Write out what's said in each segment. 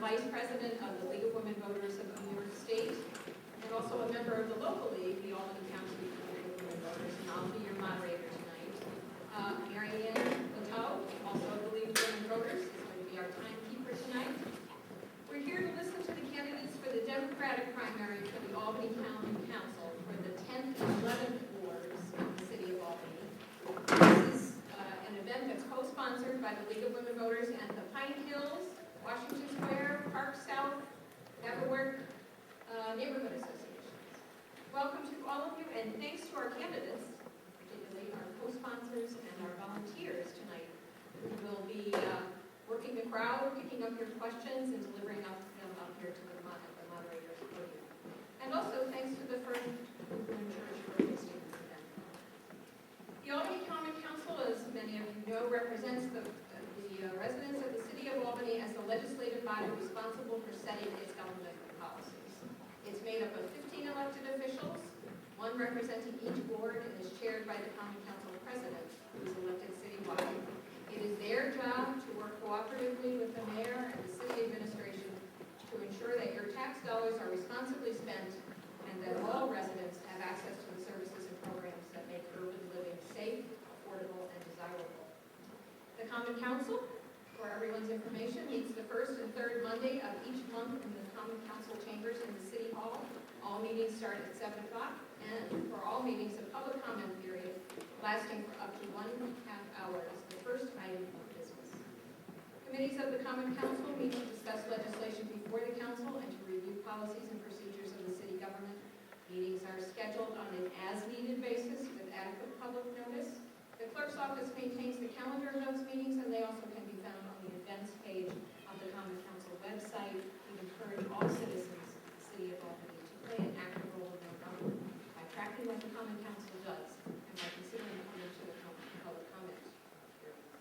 Vice President of the League of Women Voters of New York State, and also a member of the local league, the Albany County League of Women Voters, and I'll be your moderator tonight. Mary Ann Lateau, also of the League of Women Voters, is going to be our timekeeper tonight. We're here to listen to the candidates for the Democratic primary for the Albany Common Council for the 10th and 11th wards in the city of Albany. This is an event that's co-sponsored by the League of Women Voters and the Pine Hills, Washington Square, Park South, Neverwork neighborhood associations. Welcome to all of you, and thanks to our candidates, particularly our co-sponsors and our volunteers tonight, who will be working the crowd, picking up your questions, and delivering them up here to the moderator's podium. And also thanks to the First Lutheran Church for hosting this event. The Albany Common Council, as many of you know, represents the residents of the city of Albany as the legislative body responsible for setting its governmental policies. It's made up of 15 elected officials, one representing each ward, and is chaired by the Common Council president, who is elected citywide. It is their job to work cooperatively with the mayor and the city administration to ensure that your tax dollars are responsibly spent and that all residents have access to the services and programs that make urban living safe, affordable, and desirable. The Common Council, for everyone's information, meets the first and third Monday of each month in the Common Council chambers in the City Hall. All meetings start at 7 o'clock, and for all meetings, a public comment period lasting for up to 1.5 hours is the first item of business. Committees of the Common Council meet to discuss legislation before the council and to review policies and procedures of the city government. Meetings are scheduled on an as-needed basis with adequate public notice. The clerk's office maintains the calendar of those meetings, and they also can be found on the events page of the Common Council website. We encourage all citizens of the city of Albany to play an active role in their government by tracking what the Common Council does and by considering coming to the public comment hearings.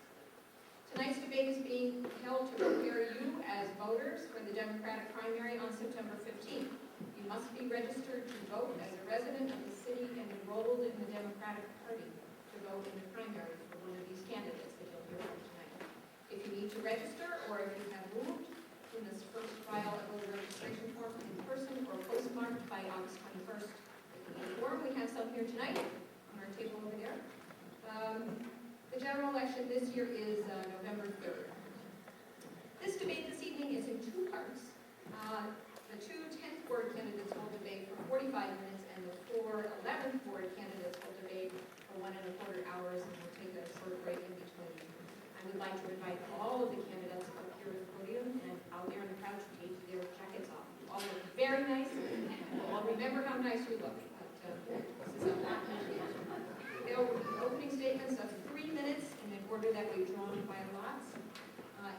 Tonight's debate is being held to prepare you as voters for the Democratic primary on September 15th. You must be registered to vote as a resident of the city and enrolled in the Democratic Party to vote in the primary for one of these candidates that you'll hear from tonight. If you need to register or if you have moved, you must first file a voter registration form in person or postmarked by August 21st. The form we have some here tonight on our table over there. The general election this year is November 3rd. This debate this evening is in two parts. The two 10th ward candidates will debate for 45 minutes, and the four 11th ward candidates will debate for 1.25 hours, and we'll take a short break in between. I would like to invite all of the candidates up here at the podium and out there in the crowd to take their jackets off. You all look very nice. We'll all remember how nice you look. This is a lot. They'll be opening statements of 3 minutes in an order that we've drawn by lots.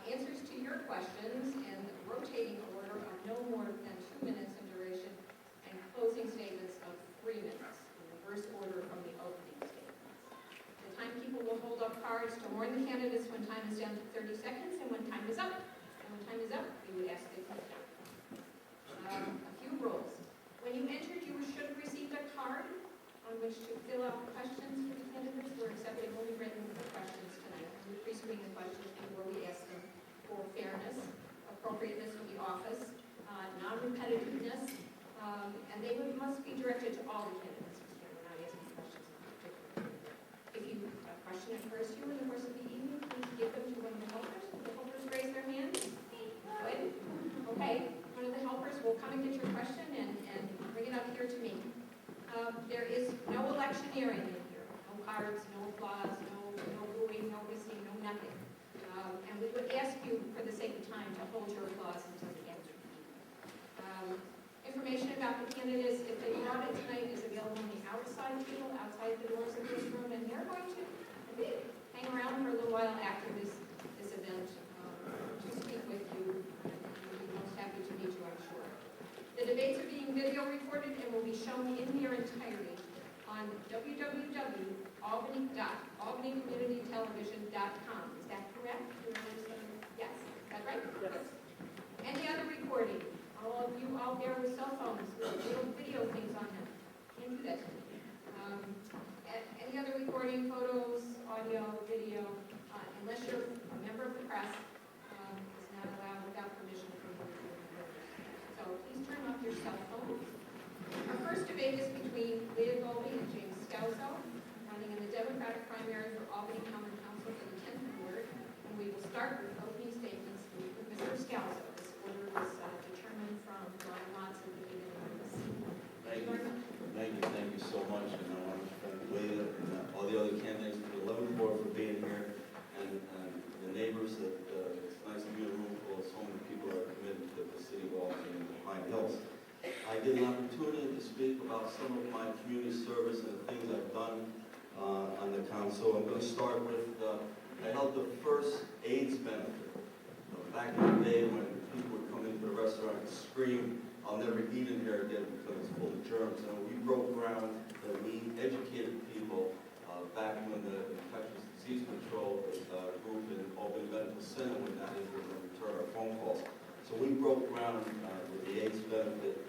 Answers to your questions in rotating order are no more than 2 minutes in duration, and closing statements of 3 minutes in reverse order from the opening statements. The timekeeper will hold up cards to warn the candidates when time is down to 30 seconds and when time is up. And when time is up, we would ask that you stop. A few rules. When you entered, you should have received a card on which to fill out questions for the candidates. We're accepting only written questions tonight. We're pre-screening the questions before we ask them for fairness, appropriateness for the office, non-repetitiveness, and they must be directed to all the candidates. We're not asking questions in particular. If a question occurs to you in the course of the evening, please give them to one of the helpers. The helpers raise their hands. Good. Okay. One of the helpers will come and get your question and bring it up here to me. There is no electioneering in here. No cards, no applause, no booing, no whistling, no nothing. And we would ask you, for the sake of time, to hold your applause until the end of the evening. Information about the candidates, if they brought it tonight, is available on the outside table, outside the doors of this room, and they're going to hang around for a little while after this event to speak with you. We'll be most happy to meet you, I'm sure. The debates are being video recorded and will be shown in their entirety on www.albany.albanycommunitytelevision.com. Is that correct? Yes. Is that right? Yes. Any other recording? All of you out there with cell phones with little video things on them. Can't do that. Any other recording, photos, audio, video, unless you're a member of the press, is not allowed without permission from the start with opening statements with Mr. Scalzo. This order was determined from Brian Watson at the beginning of this. Thank you very much. Thank you so much, and I want to thank Leah and all the other candidates for the 11th board for being here, and the neighbors. That it's nice to be in a room full of so many people that are committed to the city of Albany and the Pine Hills. I get an opportunity to speak about some of my community service and the things I've done on the council. I'm going to start with, I held the first AIDS benefit. Back in the day when people would come into the restaurant and scream, "I'll never eat in here again because it's full of germs." And we broke ground and we educated people back when the infectious disease control group in Albany Medical Center was not able to return our phone calls. So we broke ground with the AIDS benefit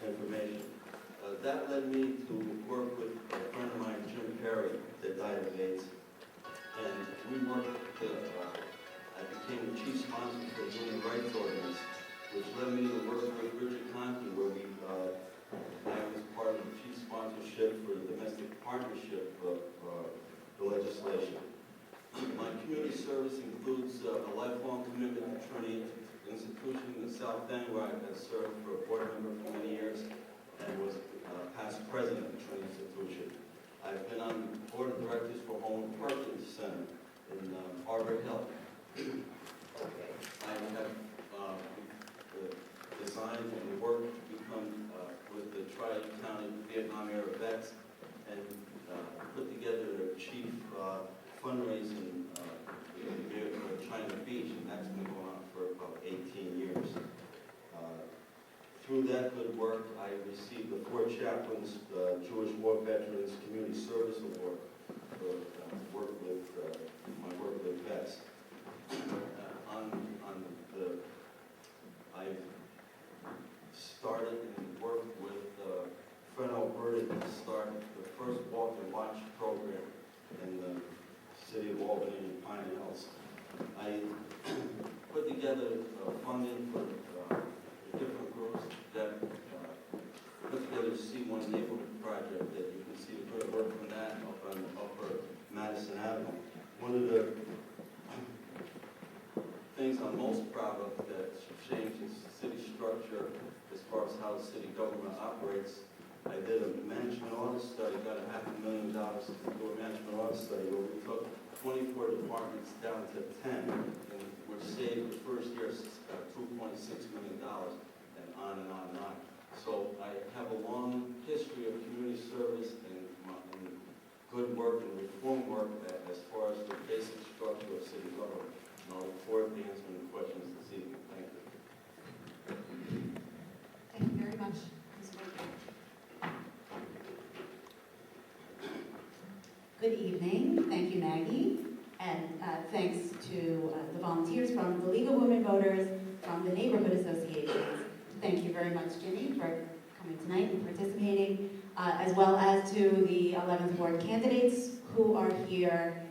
information. That led me to work with a friend of mine, Jim Perry, that died of AIDS. And we worked, I became the chief sponsor for the Human Rights Ordinance, which led me to work with Richard Conti, where I was part of the chief sponsorship for the domestic partnership of the legislation. My community service includes a lifelong commitment to Trinity Institution in the South End, where I have served for a board member for many years and was past president of the Trinity Institution. I've been on the board of directors for Home Perkins Center in Arbor Hill. I have designed and worked to become with the Tri-County Vietnam era vets and put together a chief fundraising for China Beach, and that's been going on for about 18 years. Through that good work, I received the 4 Chaplains Jewish War Veterans Community Service Award for my work with vets. I started and worked with Fred Alberta to start the first Walk and Watch program in the city of Albany and Pine Hills. I put together funding for different groups that put together a C1 neighborhood project that you can see the good work from that up on Upper Madison Avenue. One of the things I'm most proud of that changes city structure as far as how the city government operates. I did a management audit study, got $500,000 to do a management audit study where we took 24 departments down to 10, and which saved the first year $2.6 million, and on and on and on. So I have a long history of community service and good work and reform work as far as the basic structure of city government. And I'll look forward to answering the questions this evening. Thank you. Thank you very much, Ms. White. Good evening. Thank you, Maggie. And thanks to the volunteers from the League of Women Voters, from the neighborhood associations. Thank you very much, Ginny, for coming tonight and participating, as well as to the 11th Ward candidates who are here.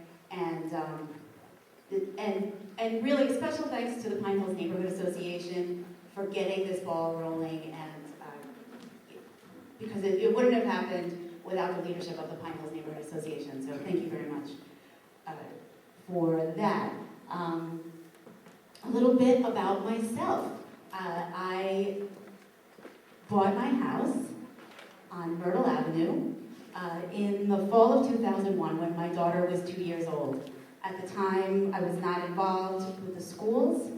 And really special thanks to the Pine Hills Neighborhood Association for getting this ball rolling, and because it wouldn't have happened without the leadership of the Pine Hills Neighborhood Association. So thank you very much for that. A little bit about myself. I bought my house on Myrtle Avenue in the fall of 2001 when my daughter was 2 years old. At the time, I was not involved with the schools,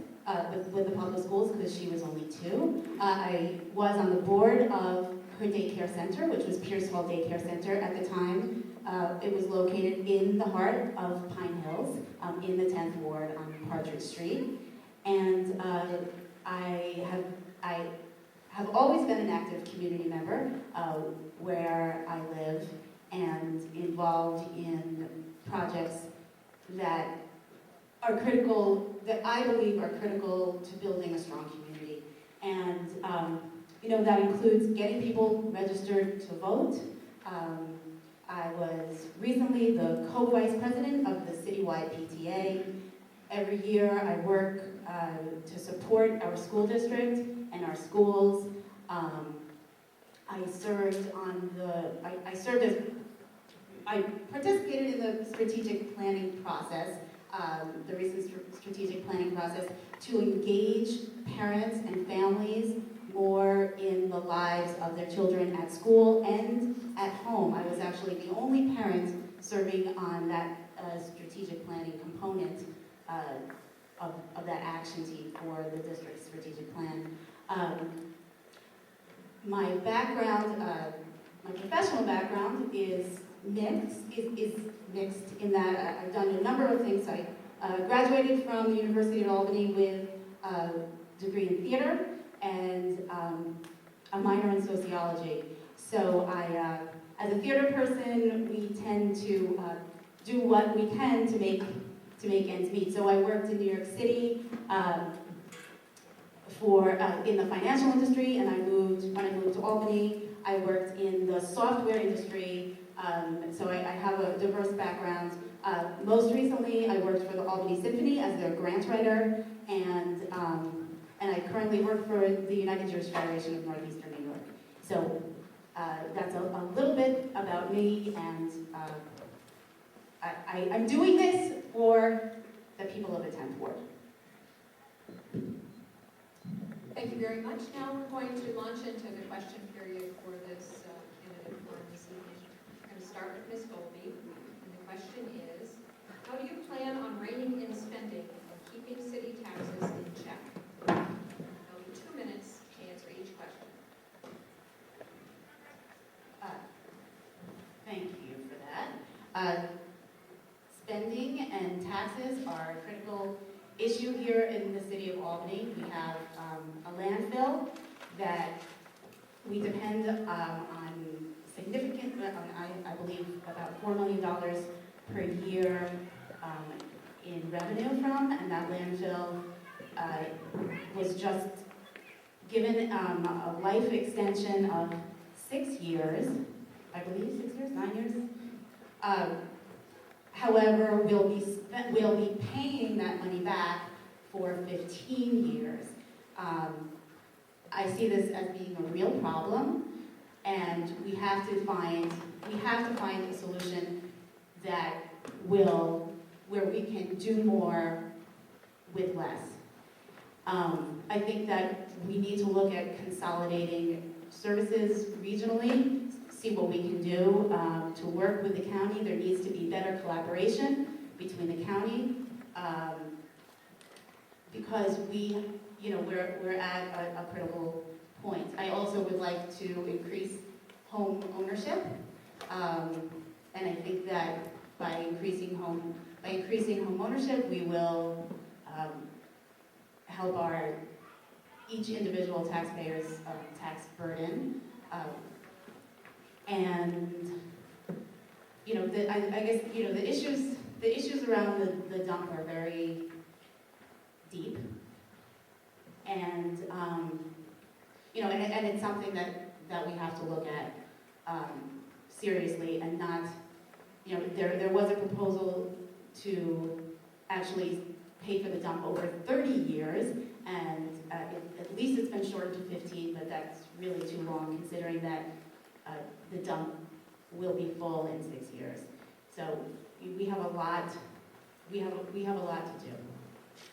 with the public schools, because she was only 2. I was on the board of her daycare center, which was Pierce Hall Daycare Center at the time. It was located in the heart of Pine Hills, in the 10th Ward on Partridge Street. And I have always been an active community member where I live and involved in projects that are critical, that I believe are critical to building a strong community. And that includes getting people registered to vote. I was recently the co-vice president of the citywide PTA. Every year I work to support our school district and our schools. I participated in the strategic planning process the recent strategic planning process, to engage parents and families more in the lives of their children at school and at home. I was actually the only parent serving on that strategic planning component of that action team for the district's strategic plan. My background, my professional background is mixed in that I've done a number of things. I graduated from the University of Albany with a degree in theater and a minor in sociology. So as a theater person, we tend to do what we can to make ends meet. So I worked in New York City in the financial industry, and when I moved to Albany, I worked in the software industry. So I have a diverse background. Most recently, I worked for the Albany Symphony as their grant writer, and I currently work for the United Jewish Federation of Northeastern New York. So that's a little bit about me, and I'm doing this for the people of the 10th Ward. Thank you very much. Now we're going to launch into the question period for this candidate forum this evening. We're going to start with Ms. Golby, and the question is, how do you plan on reining in spending and keeping city taxes in check? There'll be 2 minutes to answer each question. Thank you for that. Spending and taxes are a critical issue here in the city of Albany. We have a landfill that we depend on significant, I believe about $4 million per year in revenue from, and that landfill was just given a life extension of 6 years, I believe, 6 years, 9 years. However, we'll be paying that money back for 15 years. I see this as being a real problem, and we have to find a solution where we can do more with less. I think that we need to look at consolidating services regionally, see what we can do to work with the county. There needs to be better collaboration between the county because we're at a critical point. I also would like to increase home ownership, and I think that by increasing home ownership, we will help each individual taxpayer's tax burden. And I guess the issues around the dump are very deep, and and it's something that we have to look at seriously, and not there was a proposal to actually pay for the dump over 30 years, and at least it's been shortened to 15, but that's really too long considering that the dump will be full in 6 years. So we have a lot to do.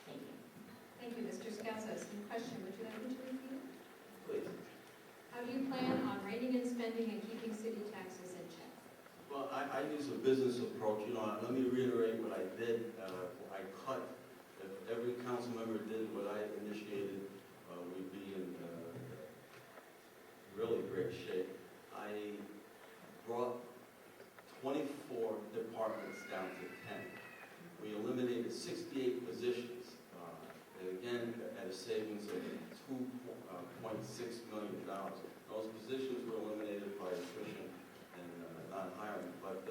Thank you. Thank you, Mr. Scalzo. Same question. Would you like me to repeat it? Please. How do you plan on reining in spending and keeping city taxes in check? Well, I use a business approach. Let me reiterate what I did. I cut. If every council member did what I initiated, we'd be in really great shape. I brought 24 departments down to 10. We eliminated 68 positions, and again, at a savings of $2.6 million. Those positions were eliminated by attrition and not hiring, but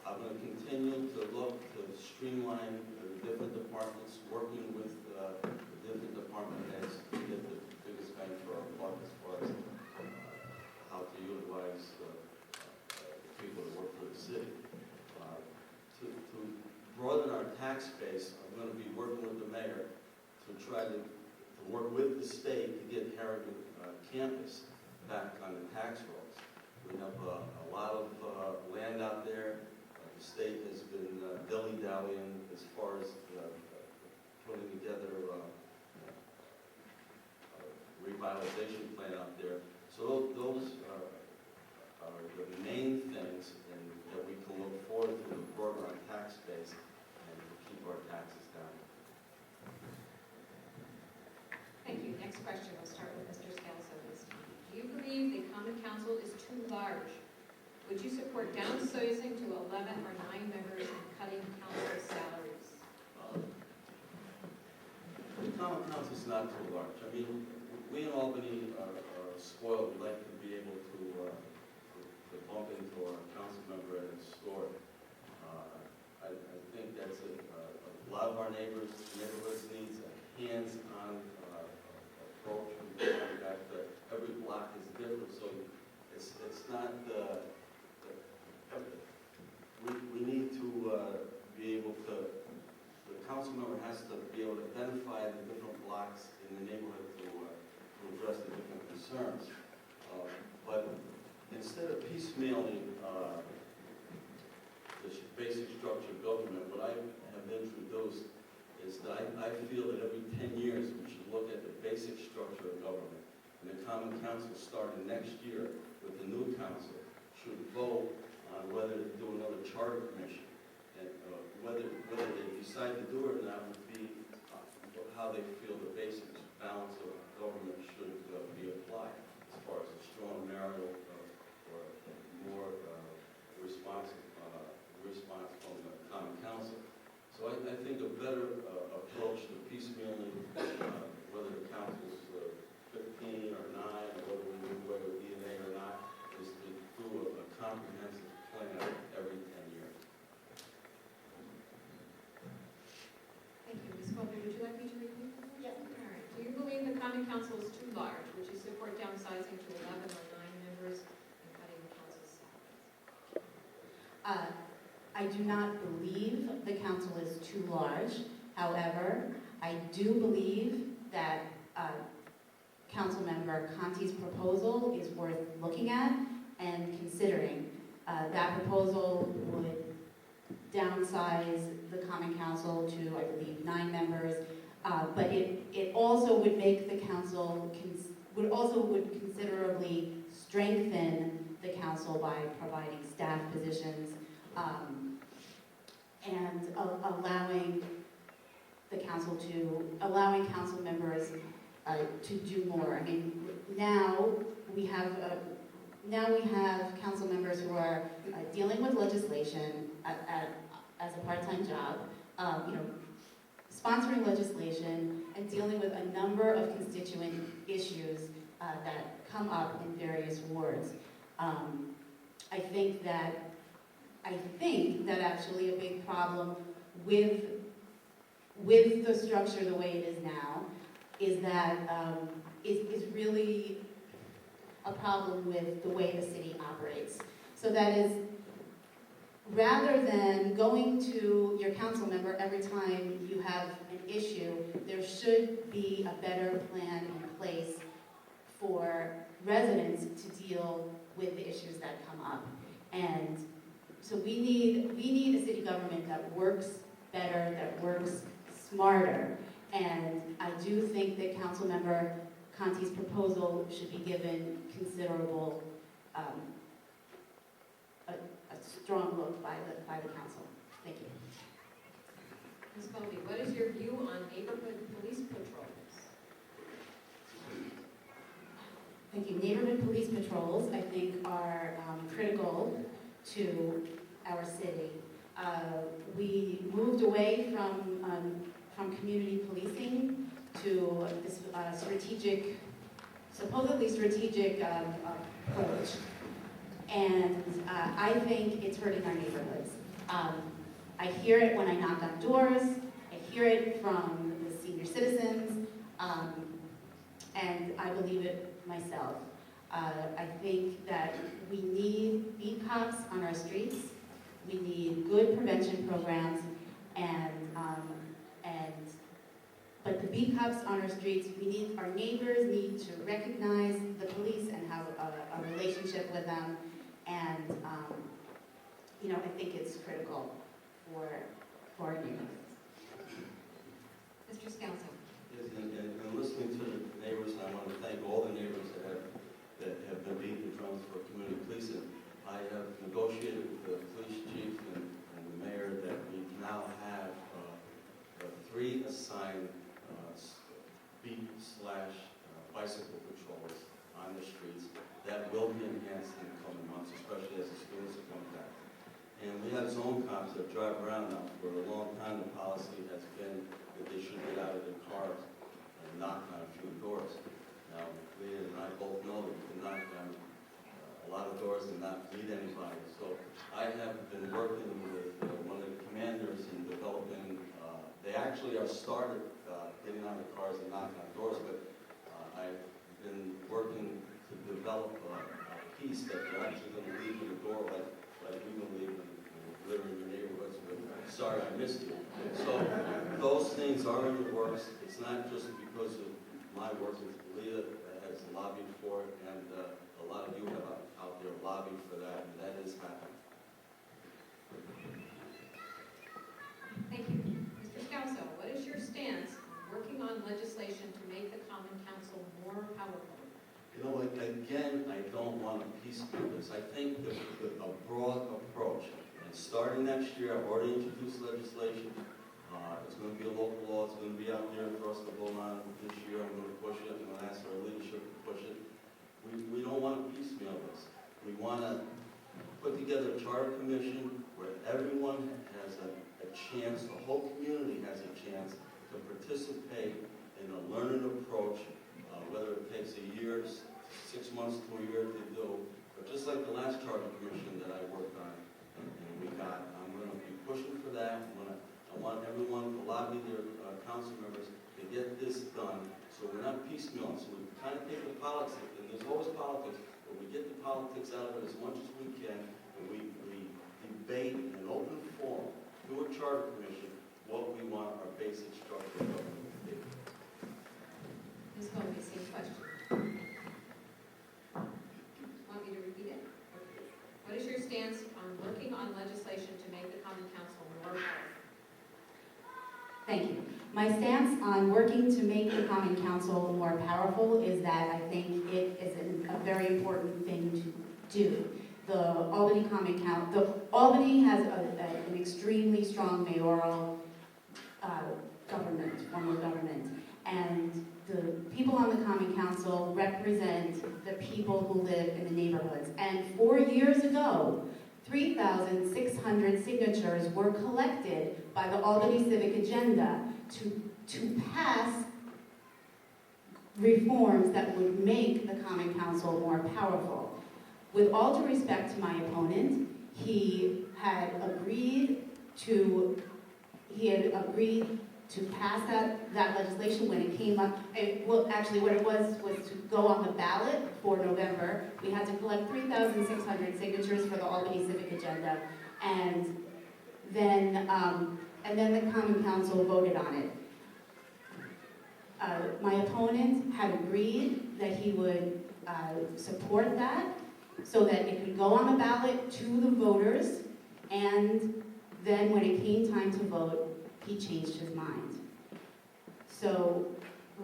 I'm going to continue to look to streamline the different departments, working with the different department heads to get the biggest bang for our buck as far as how to utilize the people that work for the city. To broaden our tax base, I'm going to be working with the mayor to try to work with the state to get Harrigan campus back on the tax rolls. We have a lot of land out there, the state has been dilly-dallying as far as putting together a revitalization plan out there. So those are the main things that we can look forward to improve our tax base and keep our taxes down. Thank you. Next question, we'll start with Mr. Scalzo this time. Do you believe the Common Council is too large? Would you support downsizing to 11 or 9 members and cutting council salaries? The Common Council is not too large. I mean, we in Albany are spoiled. We like to be able to bump into our council member at a store. I think that's a lot of our neighborhoods needs a hands-on approach. Every block is different, so it's not. We need to be able to. The council member has to be able to identify the different blocks in the neighborhood to address the different concerns. But instead of piecemealing the basic structure of government, what I have introduced is that I feel that every 10 years we should look at the basic structure of government. And the Common Council starting next year with the new council should vote on whether to do another charter commission. And whether they decide to do it or not would be how they feel the basic balance of government should be applied, as far as a strong marital or more response from the Common Council. So I think a better approach to piecemealing, whether the council's 15 or 9, or whether we move away with DNA or not, is to do a comprehensive plan every 10 years. Thank you. Ms. Golby, would you like me to repeat that? Yes. All right. Do you believe the Common Council is too large? Would you support downsizing to 11 or 9 members and cutting the council's salaries? I do not believe the council is too large. However, I do believe that Councilmember Conti's proposal is worth looking at and considering. That proposal would downsize the Common Council to, I believe, 9 members, but it also would make the council, would considerably strengthen the council by providing staff positions and allowing council members to do more. I mean, now we have council members who are dealing with legislation as a part-time job, sponsoring legislation and dealing with a number of constituent issues that come up in various wards. I think that actually a big problem with the structure the way it is now is that is really a problem with the way the city operates. So that is, rather than going to your council member every time you have an issue, there should be a better plan in place for residents to deal with the issues that come up. And so we need a city government that works better, that works smarter. And I do think that Councilmember Conti's proposal should be given considerable, a strong look by the council. Thank you. Ms. Golby, what is your view on neighborhood police patrols? Thank you. Neighborhood police patrols, I think, are critical to our city. We moved away from community policing to this supposedly strategic approach. And I think it's hurting our neighborhoods. I hear it when I knock on doors. I hear it from the senior citizens. And I believe it myself. I think that we need beat cops on our streets. We need good prevention programs, but the beat cops on our streets, our neighbors need to recognize the police and have a relationship with them, and I think it's critical for our neighborhoods. Mr. Scalzo. Yes, and listening to the neighbors, and I want to thank all the neighbors that have been beating the drums for community policing. I have negotiated with the police chief and the mayor that we now have 3 assigned beat/bicycle patrols on the streets that will be enhanced in the coming months, especially as the students are coming back. And we have zone cops that drive around now. For a long time, the policy has been that they should get out of their cars and knock on a few doors. Now, Leah and I both know that you can knock on a lot of doors and not meet anybody. So I have been working with one of the commanders in developing, they actually are started getting on the cars and knocking on doors, but I've been working to develop a piece that you're actually going to leave in the door like we will leave and live in your neighborhoods with, sorry I missed you. So those things are in the works. It's not just because of my work with Leah has lobbied for it, and a lot of you have out there lobbied for that, and that is happening. Thank you. Mr. Scalzo, what is your stance on working on legislation to make the Common Council more powerful? You know, again, I don't want to piecemeal this. I think that a broad approach, and starting next year, I've already introduced legislation. It's going to be a local law. It's going to be out there for us to vote on this year. I'm going to push it. I'm going to ask our leadership to push it. We don't want to piecemeal this. We want to put together a charter commission where everyone has a chance, the whole community has a chance to participate in a learning approach, whether it takes a year, 6 months to a year to do. But just like the last charter commission that I worked on and we got, I'm going to be pushing for that. I want everyone to lobby their council members to get this done so we're not piecemealing. So we kind of take the politics, and there's always politics, but we get the politics out of it as much as we can, and we debate in an open forum through a charter commission what we want our basic structure of government to be. Ms. Golby, same question. Want me to repeat it? What is your stance on working on legislation to make the Common Council more powerful? Thank you. My stance on working to make the Common Council more powerful is that I think it is a very important thing to do. The Albany Common Council, Albany has an extremely strong mayoral government, form of government, and the people on the Common Council represent the people who live in the neighborhoods. And 4 years ago, 3,600 signatures were collected by the Albany Civic Agenda to pass reforms that would make the Common Council more powerful. With all due respect to my opponent, he had agreed to pass that legislation when it came up. Actually, what it was to go on the ballot for November. We had to collect 3,600 signatures for the Albany Civic Agenda, and then the Common Council voted on it. My opponent had agreed that he would support that so that it could go on the ballot to the voters, and then when it came time to vote, he changed his mind. So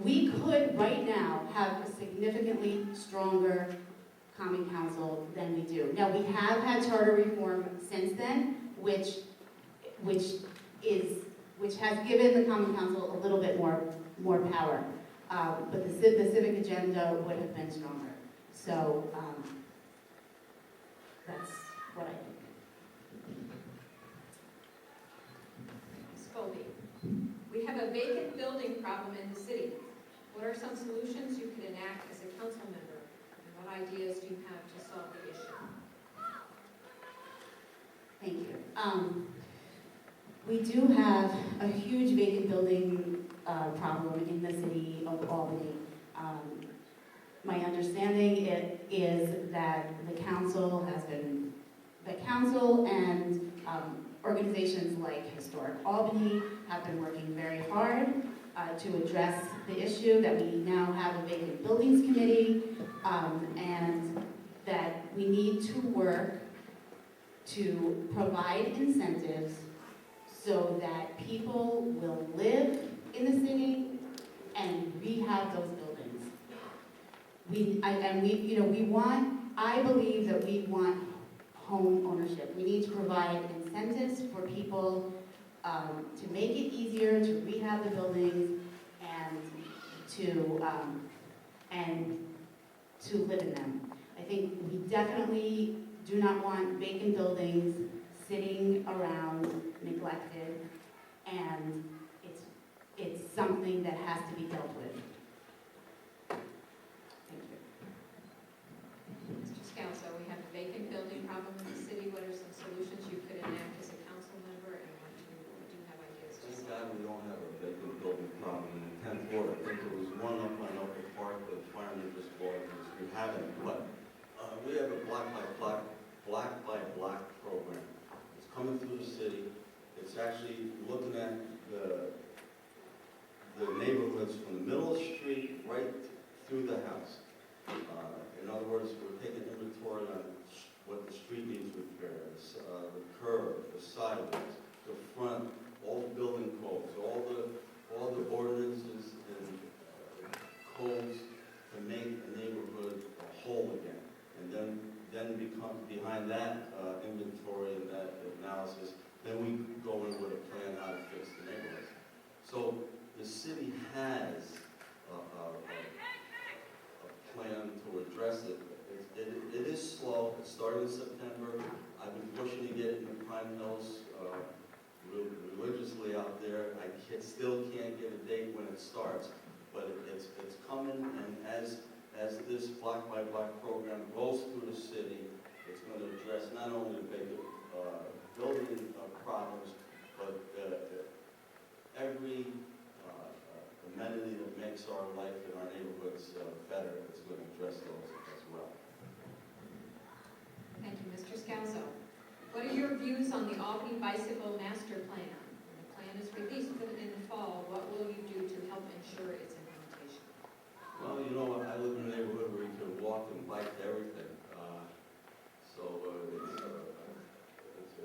we could right now have a significantly stronger Common Council than we do. Now, we have had charter reform since then, which has given the Common Council a little bit more power. But the civic agenda would have been stronger. So that's what I think. Ms. Golby, we have a vacant building problem in the city. What are some solutions you could enact as a council member? And what ideas do you have to solve the issue? Thank you. We do have a huge vacant building problem in the city of Albany. My understanding is that the council and organizations like Historic Albany have been working very hard to address the issue, that we now have a vacant buildings committee, and that we need to work to provide incentives so that people will live in the city and rehab those buildings. I believe that we want home ownership. We need to provide incentives for people to make it easier to rehab the buildings and to live in them. I think we definitely do not want vacant buildings sitting around neglected, and it's something that has to be dealt with. Thank you. Mr. Scalzo, we have a vacant building problem in the city. What are some solutions you could enact as a council member, and what do you have ideas to Thank solve? God we don't have a vacant building problem in the 10th ward. I think there was one up on Oak Park that the firemen just bought, we haven't, but we have a block by block program. It's coming through the city. It's actually looking at the neighborhoods from the middle of the street right through the house. In other words, we're taking inventory on what the street needs repairs, the curb, the sidewalks, the front, all the building codes, all the ordinances and codes to make a neighborhood whole again. And then become behind that inventory and that analysis, then we go in with a plan how to fix the neighborhoods. So the city has a plan to address it. It is slow. It started in September. I've been pushing to get it in the Pine Hills religiously out there. I still can't get a date when it starts, but it's coming. And as this block by block program goes through the city, it's going to address not only the vacant building problems, but every amenity that makes our life in our neighborhoods better. It's going to address those as well. Thank you, Mr. Scalzo. What are your views on the Albany Bicycle Master Plan? When the plan is released in the fall, what will you do to help ensure its implementation? Well, you know, I live in a neighborhood where you can walk and bike to everything.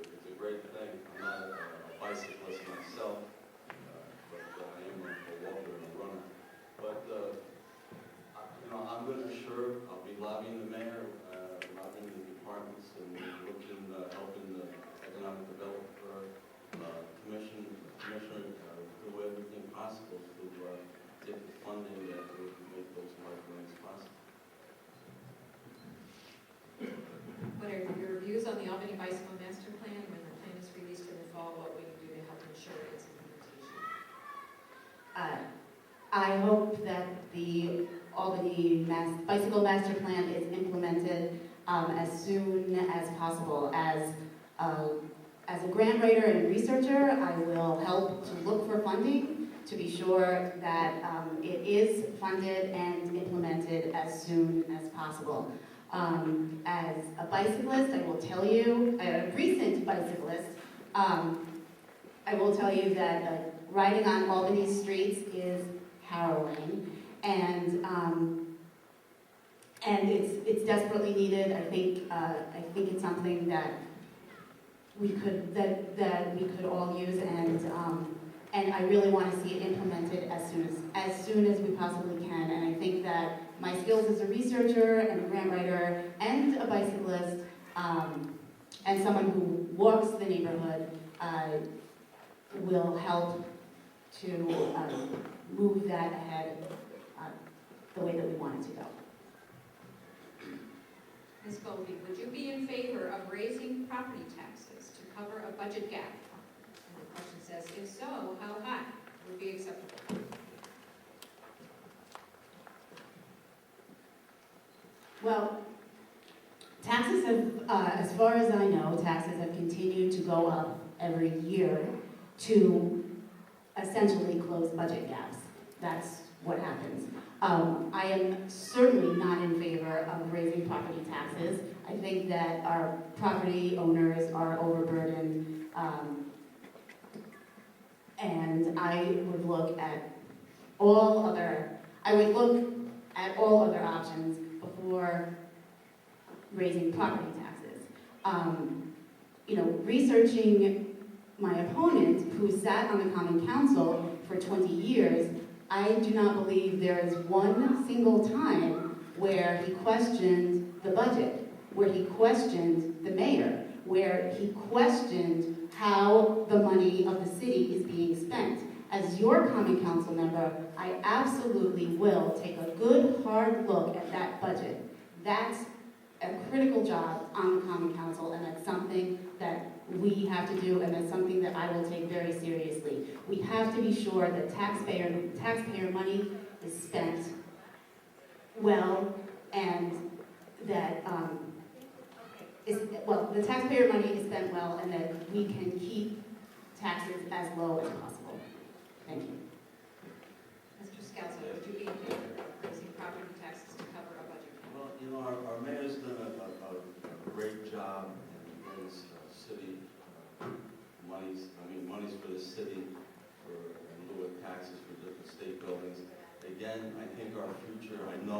It's a great thing. I'm not a bicyclist myself, but I am a walker and a runner. But, I'm going to ensure I'll be lobbying the mayor, lobbying the departments, and helping the economic developer commissioner do everything possible to get the funding that would make those plans possible. What are your views on the Albany Bicycle Master Plan? When the plan is released in the fall, what will you do to help ensure its implementation? I hope that the Albany Bicycle Master Plan is implemented as soon as possible. As a grant writer and researcher, I will help to look for funding to be sure that it is funded and implemented as soon as possible. As a bicyclist, I will tell you, a recent bicyclist, I will tell you that riding on Albany streets is harrowing, and it's desperately needed. I think it's something that we could all use, and I really want to see it implemented as soon as we possibly can. And I think that my skills as a researcher and a grant writer and a bicyclist and someone who walks the neighborhood will help to move that ahead the way that we want it to go. Ms. Golby, would you be in favor of raising property taxes to cover a budget gap? And the question says, if so, how high would be acceptable? Well, taxes have, as far as I know, taxes have continued to go up every year to essentially close budget gaps. That's what happens. I am certainly not in favor of raising property taxes. I think that our property owners are overburdened, and I would look at all other options before raising property taxes. researching my opponent, who sat on the Common Council for 20 years, I do not believe there is one single time where he questioned the budget, where he questioned the mayor, where he questioned how the money of the city is being spent. As your Common Council member, I absolutely will take a good, hard look at that budget. That's a critical job on the Common Council, and that's something that we have to do, and that's something that I will take very seriously. We have to be sure that taxpayer money is spent well, and that the taxpayer money is spent well, and that we can keep taxes as low as possible. Thank you. Mr. Scalzo, would you be in favor of raising property taxes to cover our budget? Well, our mayor's done a great job in his city monies for the city in lieu of taxes for different state buildings. Again, I think our future, I'm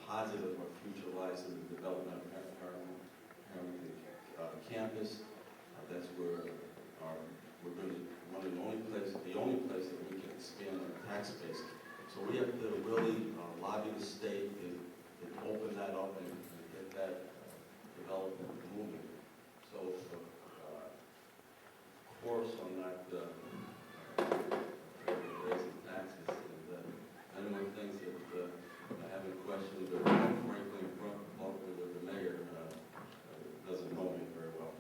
positive our future lies in the development of our campus. That's where we're going to the only place that we can expand our tax base. So we have to really lobby the state to open that up and get that development moving. So, of course, on that raising taxes, and anyone thinks that I haven't questioned or frankly with the mayor doesn't know me very well.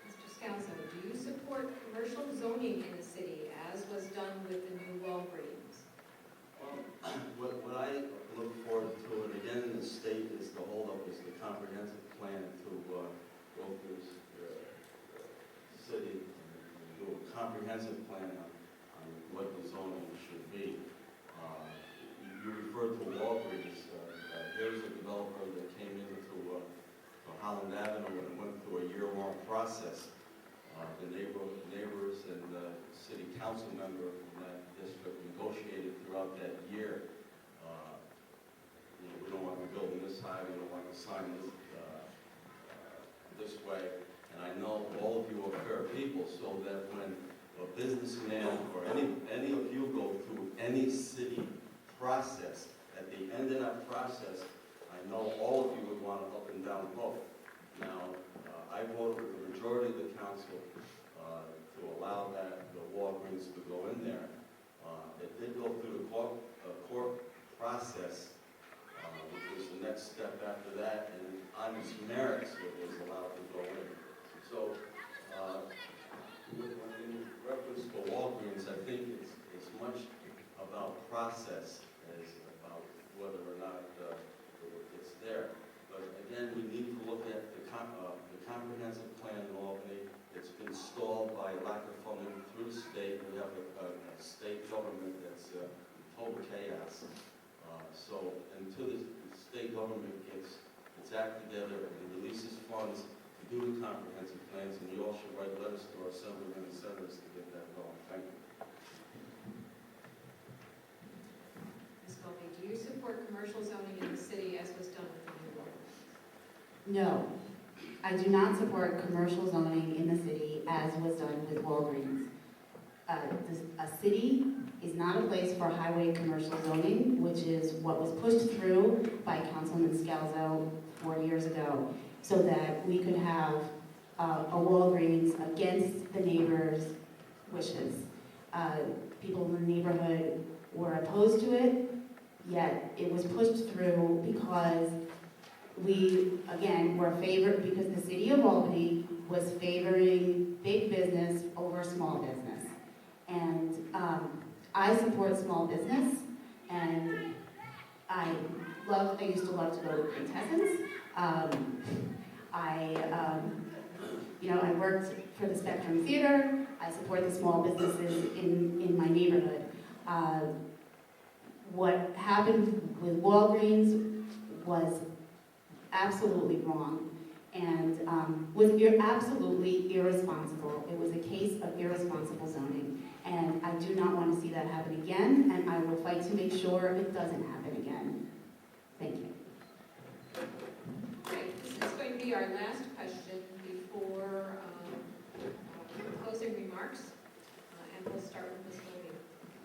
Mr. Scalzo, do you support commercial zoning in the city, as was done with the new Walgreens? Well, what I look forward to, and again in the state, is the holdup is the comprehensive plan to go through the city and do a comprehensive plan on what the zoning should be. You referred to Walgreens. Here's a developer that came into Holland Avenue and went through a year-long process. The neighbors and the city council member in that district negotiated throughout that year. We don't want to build this high, we don't want to sign this way. And I know all of you are fair people, so that when a businessman or any of you go through any city process, at the end of that process, I know all of you would want an up and down vote. Now, I voted with the majority of the council to allow the Walgreens to go in there. It did go through the court process, which was the next step after that, and on its merits it was allowed to go in. So, in reference to Walgreens, I think it's much about process as about whether or not it's there. But again, we need to look at the comprehensive plan in Albany. It's been stalled by lack of funding through the state. We have a state government that's total chaos. So until the state government gets its act together and releases funds to do the comprehensive plans, and you all should write letters to our assemblymen and senators to get that going. Thank you. Ms. Golby, do you support commercial zoning in the city, as was done with the new Walgreens? No, I do not support commercial zoning in the city as was done with Walgreens. A city is not a place for highway commercial zoning, which is what was pushed through by Councilman Scalzo 4 years ago, so that we could have a Walgreens against the neighbors' wishes. People in the neighborhood were opposed to it, yet it was pushed through because we, again, were favored, because the city of Albany was favoring big business over small business. And I support small business, and I used to love to go to Quintessence. I worked for the Spectrum Theater. I support the small businesses in my neighborhood. What happened with Walgreens was absolutely wrong and was absolutely irresponsible. It was a case of irresponsible zoning. And I do not want to see that happen again, and I will fight to make sure it doesn't happen again. Thank you. Great. This is going to be be our last question before closing remarks. And we'll start with Ms. Golby.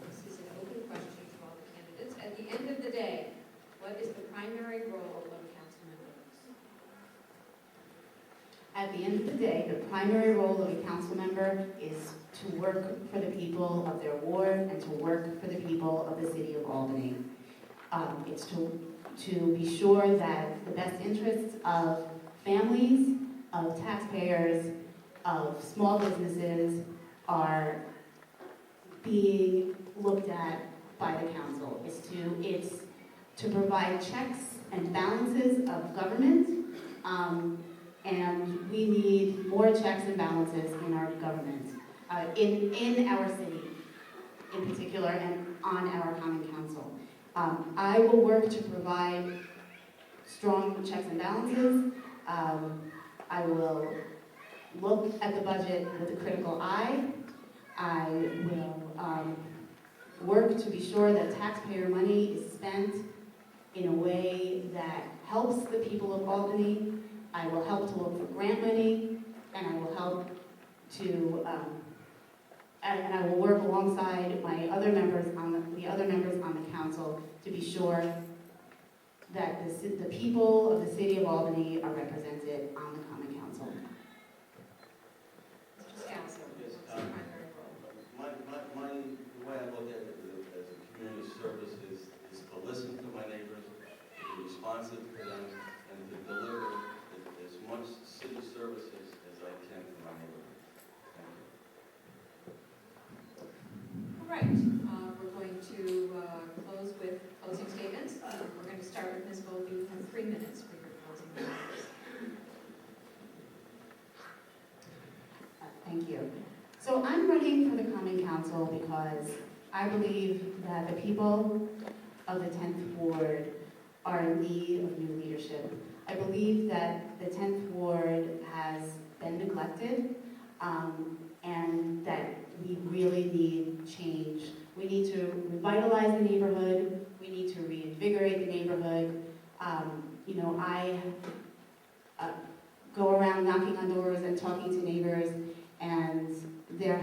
This is an open question to all the candidates. At the end of the day, what is the primary role of council members? At the end of the day, the primary role of a council member is to work for the people of their ward and to work for the people of the city of Albany. It's to be sure that the best interests of families, of taxpayers, of small businesses are being looked at by the council. It's to provide checks and balances of government, and we need more checks and balances in our government, in our city in particular, and on our common council. I will work to provide strong checks and balances. I will look at the budget with a critical eye. I will work to be sure that taxpayer money is spent in a way that helps the people of Albany. I will help to look for grant money, and I will help to, and I will work alongside my other members on the other members on the council to be sure that the people of the city of Albany are represented on the common council. Mr. Scalzo, Yes, what's the primary role? the way I look at it as a community service is to listen to my neighbors, to be responsive to them, and to deliver as much city services as I can to my neighborhood. Thank you. All right, we're going to close with closing statements. We're going to start with Ms. Golby. You have 3 minutes for your closing remarks. Thank you. So I'm running for the Common Council because I believe that the people of the 10th Ward are in need of new leadership. I believe that the 10th Ward has been neglected, and that we really need change. We need to revitalize the neighborhood. We need to reinvigorate the neighborhood. I go around knocking on doors and talking to neighbors, and they're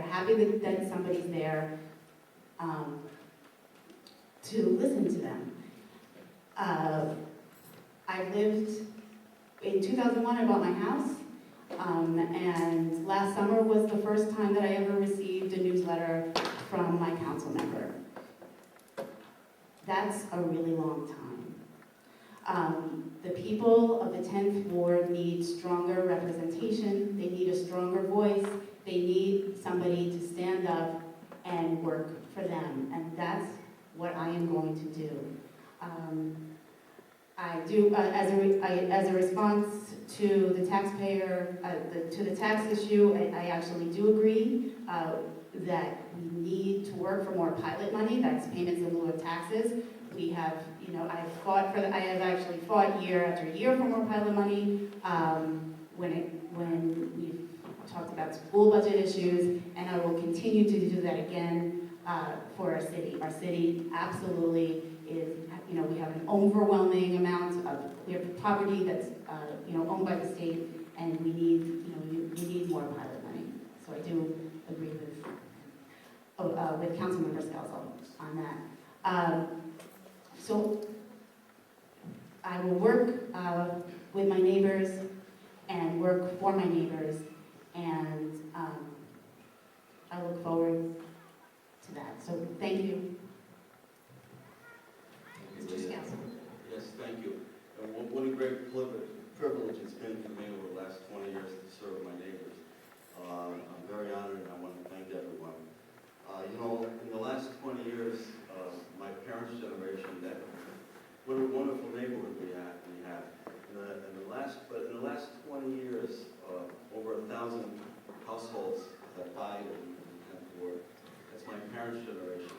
happy that somebody's there to listen to them. I lived, in 2001 I bought my house, and last summer was the first time that I ever received a newsletter from my council member. That's a really long time. The people of the 10th Ward need stronger representation. They need a stronger voice. They need somebody to stand up and work for them, and that's what I am going to do. I do, as a response to the taxpayer, to the tax issue, I actually do agree that we need to work for more pilot money. That's payments in lieu of taxes. We have, I have actually fought year after year for more pilot money when we've talked about school budget issues, and I will continue to do that again for our city. Our city absolutely is, we have an overwhelming amount of, we have property that's, owned by the state, and we need more pilot money. So I do agree with Councilmember Scalzo on that. So I will work with my neighbors and work for my neighbors, and I look forward to that. So thank you. Mr. Scalzo. Yes, thank you. And what a great privilege it's been for me over the last 20 years to serve my neighbors. I'm very honored, and I want to thank everyone. In the last 20 years, my parents' generation, what a wonderful neighborhood we had. In the last 20 years, over 1,000 households have died in the 10th Ward. That's my parents' generation.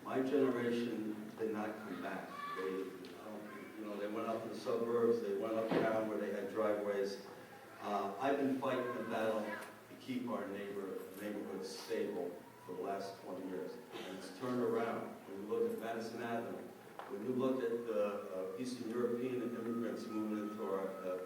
My generation did not come back. They went up to the suburbs, they went uptown where they had driveways. I've been fighting the battle to keep our neighborhood stable for the last 20 years. And it's turned around. When we look at Madison Avenue, When you look at Eastern European immigrants moving into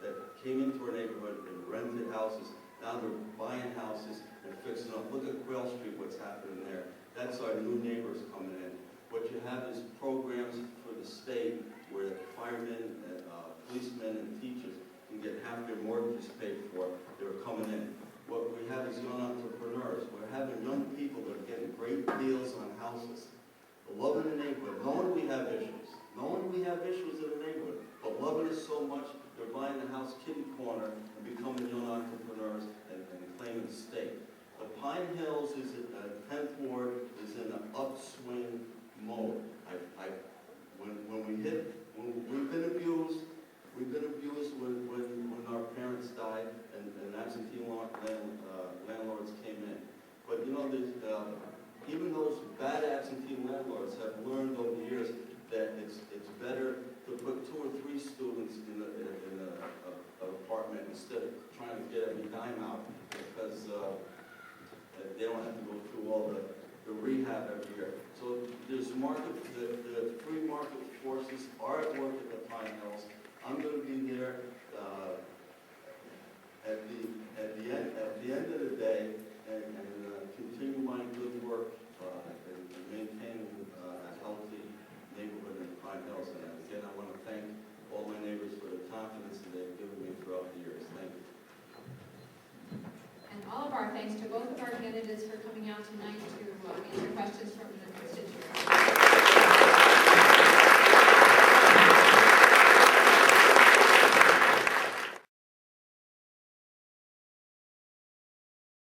that came into our neighborhood and rented houses, now they're buying houses and fixing up. Look at Quail Street, what's happening there. That's our new neighbors coming in. What you have is programs for the state where firemen, and, policemen, and teachers can get half their mortgages paid for. They're coming in. What we have is young entrepreneurs. We're having young people that are getting great deals on houses. Loving the neighborhood, knowing we have issues. Knowing we have issues in the neighborhood, but loving it so much, they're buying the house kitty corner and becoming young entrepreneurs and claiming the state. The Pine Hills is in 10th Ward is in an upswing mode. We've been abused. We've been abused when our parents died and absentee landlords came in. But you know, even those bad absentee landlords have learned over the years that it's better to put 2 or 3 students in an apartment instead of trying to get every dime out, because they don't have to go through all the rehab every year. So there's the free market forces are at work at the Pine Hills. I'm going to be there at the end of the day and continue my good work and maintain a healthy neighborhood in the Pine Hills. And again, I want to thank all my neighbors for the confidence that they've given me throughout the years. Thank you. And all of our thanks to both of our candidates for coming out tonight to answer